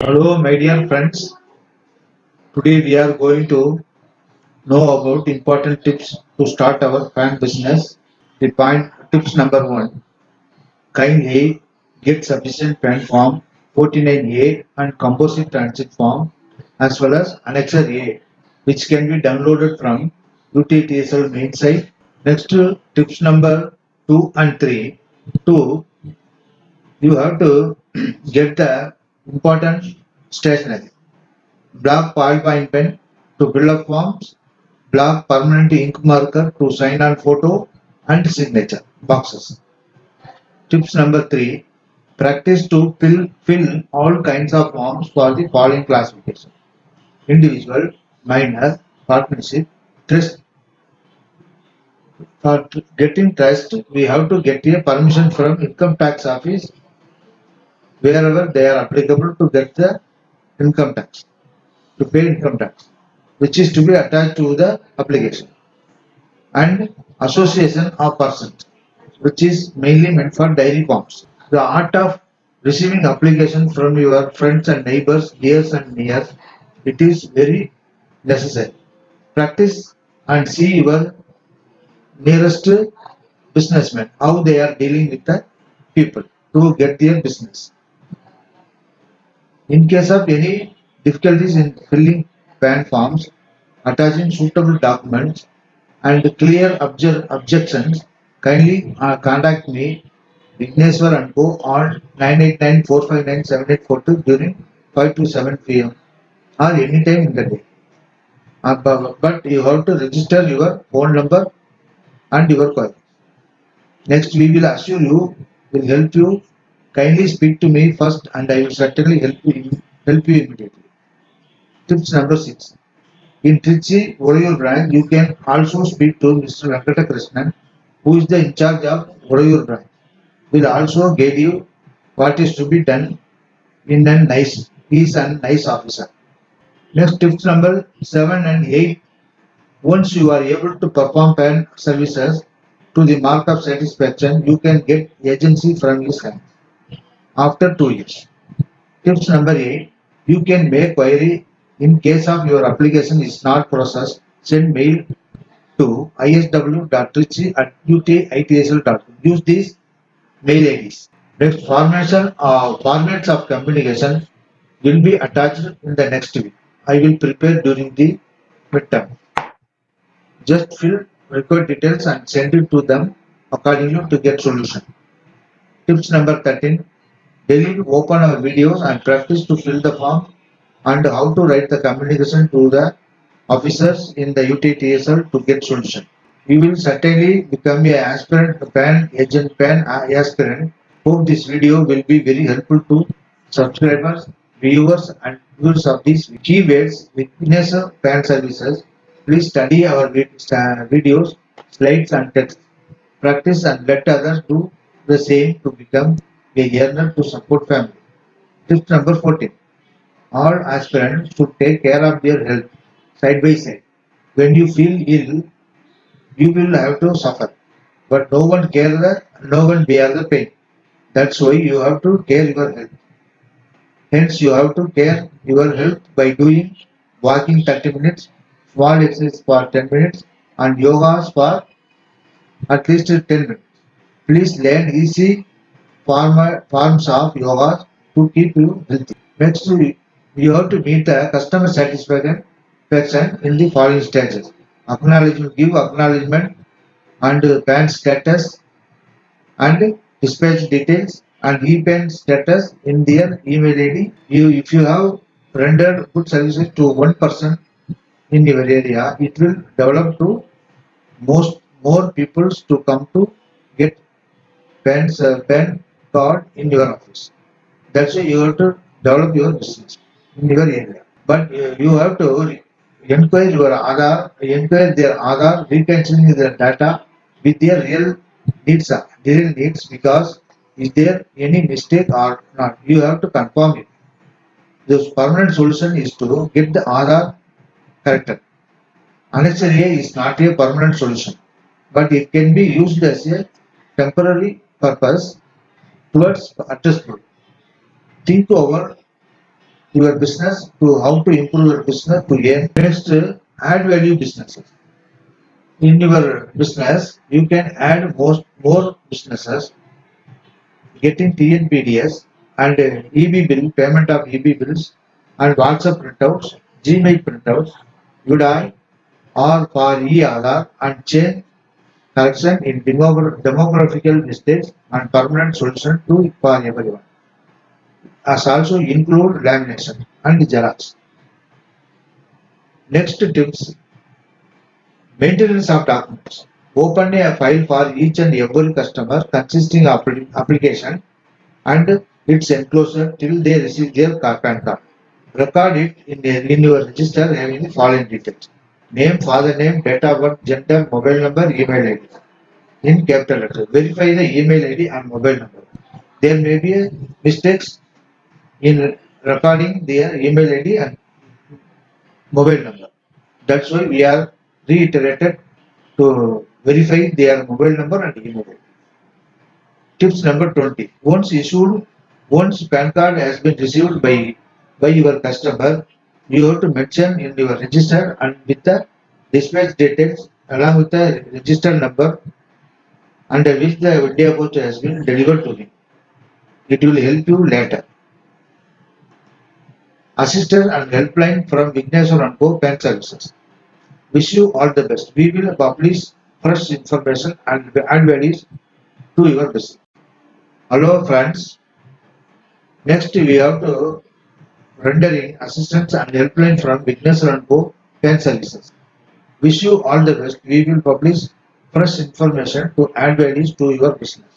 Hello, my dear friends. Today we are going to know about important tips to start our fan business. The point tips number one: kindly get sufficient fan form 49A and composite transit form as well as Annexure A, which can be downloaded from UTTSL main site. Next tips number two and three. Two, you have to get the important stationery. Black ballpoint pen to fill up forms, black permanent ink marker to sign on photo and signature boxes. Tips number three, practice to fill all kinds of forms for the following classification. Individual, minor, partnership, trust. For getting trust, we have to get a permission from income tax office wherever they are applicable to get the income tax, to pay income tax, which is to be attached to the application. And association of persons, which is mainly meant for dairy farms. The art of receiving application from your friends and neighbors, dears and nears, it is very necessary. Practice and see your nearest businessmen, how they are dealing with the people to get their business. In case of any difficulties in filling PAN forms, attaching suitable documents, and clear objections, kindly contact me, Vigneswar and Co. on 989-459-7842 during 5 to 7 p.m. or any time in the day. But you have to register your phone number and your query. Next, we will assure you, will help you. Kindly speak to me first, and I will certainly help you immediately. Tips number 6. In Trichy Orayur branch, you can also speak to Mr. Venkata Krishnan, who is the in charge of Orayur branch. Will also guide you what is to be done in a nice, he is a nice officer. Next tips number 7 and 8. Once you are able to perform PAN services to the mark of satisfaction, you can get agency from his hand after 2 years. Tips number 8. You can make query in case of your application is not processed. Send mail to isw.trichy@utitsl.com. Use these mail IDs. Next, formats of communication will be attached in the next week. I will prepare during the midterm. Just fill required details and send it to them accordingly to get solution. Tips number 13. Daily open our videos and practice to fill the form and how to write the communication to the officers in the UTTSL to get solution. We will certainly become a aspirant PAN agent PAN aspirant. Hope this video will be very helpful to subscribers, viewers and users of these keywords witness PAN services. Please study our videos, slides and text. Practice and let others do the same to become a earner to support family. Tip number 14. All aspirants should take care of their health side by side. When you feel ill, you will have to suffer. But no one bear the pain. That's why you have to care your health. Hence, you have to care your health by doing walking 30 minutes, small exercise for 10 minutes, and yogas for at least 10 minutes. Please learn easy forms of yoga to keep you healthy. Next, you have to meet the customer satisfaction in the following stages. Acknowledgement, give acknowledgement and PAN status and dispatch details and e-pen status in their email ID. If you have rendered good services to one person in your area, it will develop to more people to come to get PAN card in your office. That's why you have to develop your business in your area. But you have to inquire their Aadhaar, reconciling their data with their real needs because is there any mistake or not? You have to confirm it. The permanent solution is to get the Aadhaar corrected. Annexure A is not a permanent solution, but it can be used as a temporary purpose towards address proof. Think over your business, to how to improve your business to earn. Next, add value businesses. In your business, you can add more businesses, getting TNPDS and EB bill, payment of EB bills, and WhatsApp printouts, Gmail printouts, UDI, or for e-Aadhaar and chain correction in demographical mistakes and permanent solution to for everyone. As also include lamination and Xerox. Next tips, maintenance of documents. Open a file for each and every customer consisting of application and its enclosure till they receive their PAN card. Record it in your register having the following details: name, father name, date of birth, gender, mobile number, email ID in capital letter. Verify the email ID and mobile number. There may be mistakes in recording their email ID and mobile number. That's why we are reiterated to verify their mobile number and email ID. Tips number 20. Once PAN card has been received by your customer, you have to mention in your register and with the dispatch details along with the register number and which the video post has been delivered to him. It will help you later. Assistance and helpline from Vigneswar and Co. PAN Services. Wish you all the best. We will publish fresh information and add values to your business. Hello friends. Next we have to rendering assistance and helpline from Vigneswar and Co. PAN Services. Wish you all the best. We will publish fresh information to add values to your business.